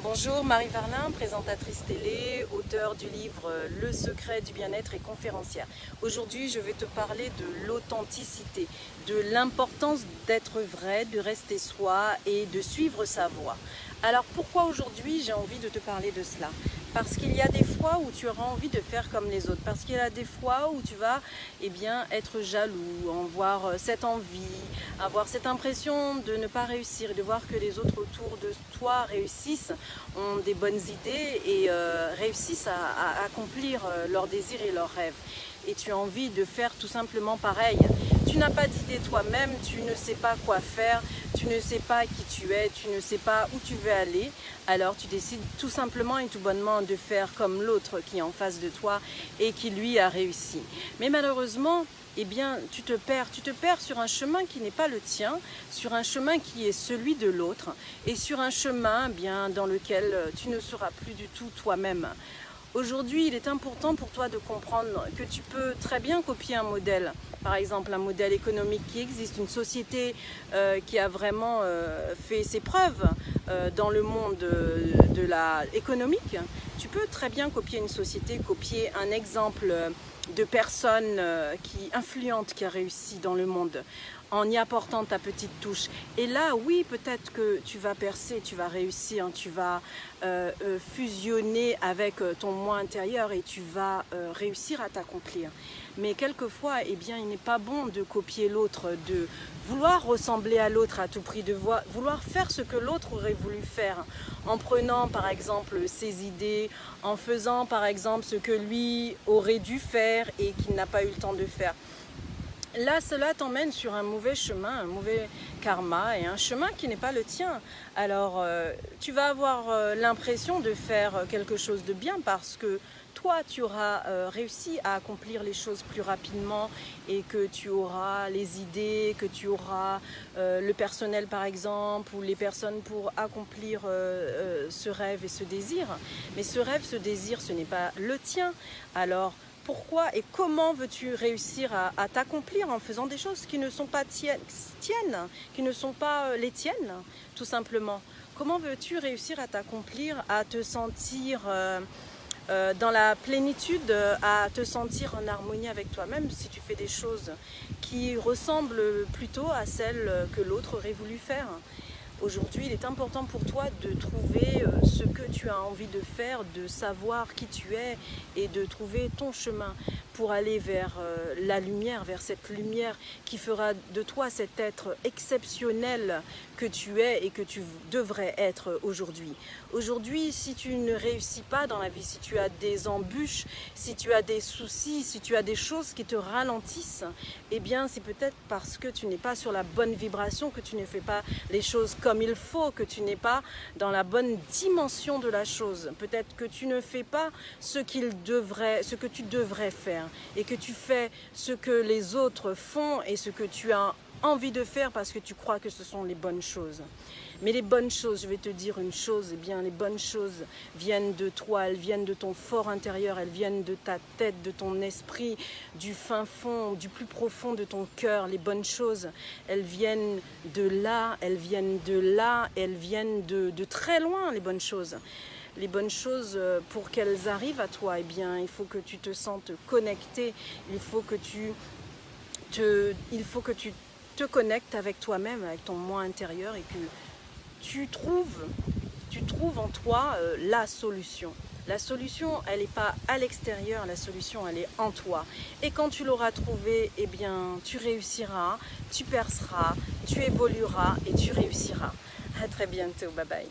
Bonjour, Marie Varlin, présentatrice télé, auteure du livre Le secret du bien-être et conférencière. Aujourd'hui, je vais te parler de l'authenticité, de l'importance d'être vrai, de rester soi et de suivre sa voie. Alors pourquoi aujourd'hui j'ai envie de te parler de cela? Parce qu'il y a des fois où tu auras envie de faire comme les autres, parce qu'il y a des fois où tu vas être jaloux, avoir cette envie, avoir cette impression de ne pas réussir et de voir que les autres autour de toi réussissent, ont des bonnes idées et réussissent à accomplir leurs désirs et leurs rêves. Et tu as envie de faire tout simplement pareil. Tu n'as pas d'idée toi-même, tu ne sais pas quoi faire, tu ne sais pas qui tu es, tu ne sais pas où tu veux aller. Alors tu décides tout simplement et tout bonnement de faire comme l'autre qui est en face de toi et qui lui a réussi. Mais malheureusement, tu te perds sur un chemin qui n'est pas le tien, sur un chemin qui est celui de l'autre et sur un chemin dans lequel tu ne seras plus du tout toi-même. Aujourd'hui, il est important pour toi de comprendre que tu peux très bien copier un modèle, par exemple un modèle économique qui existe, une société qui a vraiment fait ses preuves dans le monde de économique. Tu peux très bien copier une société, copier un exemple de personne influente qui a réussi dans le monde en y apportant ta petite touche. Et là, oui, peut-être que tu vas percer, tu vas réussir, tu vas fusionner avec ton moi intérieur et tu vas réussir à t'accomplir. Mais quelquefois, il n'est pas bon de copier l'autre, de vouloir ressembler à l'autre à tout prix, de vouloir faire ce que l'autre aurait voulu faire, en prenant par exemple ses idées, en faisant par exemple ce que lui aurait dû faire et qu'il n'a pas eu le temps de faire. Là, cela t'emmène sur un mauvais chemin, un mauvais karma et un chemin qui n'est pas le tien. Alors, tu vas avoir l'impression de faire quelque chose de bien parce que toi, tu auras réussi à accomplir les choses plus rapidement et que tu auras les idées, que tu auras le personnel par exemple ou les personnes pour accomplir ce rêve et ce désir. Mais ce rêve, ce désir, ce n'est pas le tien. Alors, pourquoi et comment veux-tu réussir à t'accomplir en faisant des choses qui ne sont pas tiennes, qui ne sont pas les tiennes, tout simplement? Comment veux-tu réussir à t'accomplir, à te sentir dans la plénitude, à te sentir en harmonie avec toi-même si tu fais des choses qui ressemblent plutôt à celles que l'autre aurait voulu faire? Aujourd'hui, il est important pour toi de trouver ce que tu as envie de faire, de savoir qui tu es et de trouver ton chemin pour aller vers la lumière, vers cette lumière qui fera de toi cet être exceptionnel que tu es et que tu devrais être aujourd'hui. Aujourd'hui, si tu ne réussis pas dans la vie, si tu as des embûches, si tu as des soucis, si tu as des choses qui te ralentissent, c'est peut-être parce que tu n'es pas sur la bonne vibration, que tu ne fais pas les choses comme il faut, que tu n'es pas dans la bonne dimension de la chose. Peut-être que tu ne fais pas ce que tu devrais faire et que tu fais ce que les autres font et ce que tu as envie de faire parce que tu crois que ce sont les bonnes choses. Mais les bonnes choses, je vais te dire une chose, les bonnes choses viennent de toi, elles viennent de ton fort intérieur, elles viennent de ta tête, de ton esprit, du fin fond, du plus profond de ton cœur. Les bonnes choses, elles viennent de là, elles viennent de là, elles viennent de très loin, les bonnes choses. Les bonnes choses, pour qu'elles arrivent à toi, il faut que tu te sentes connecté, il faut que tu te connectes avec toi-même, avec ton moi intérieur et que tu trouves en toi la solution. La solution, elle n'est pas à l'extérieur, la solution, elle est en toi. Et quand tu l'auras trouvée, tu réussiras, tu perceras, tu évolueras et tu réussiras. À très bientôt, bye bye.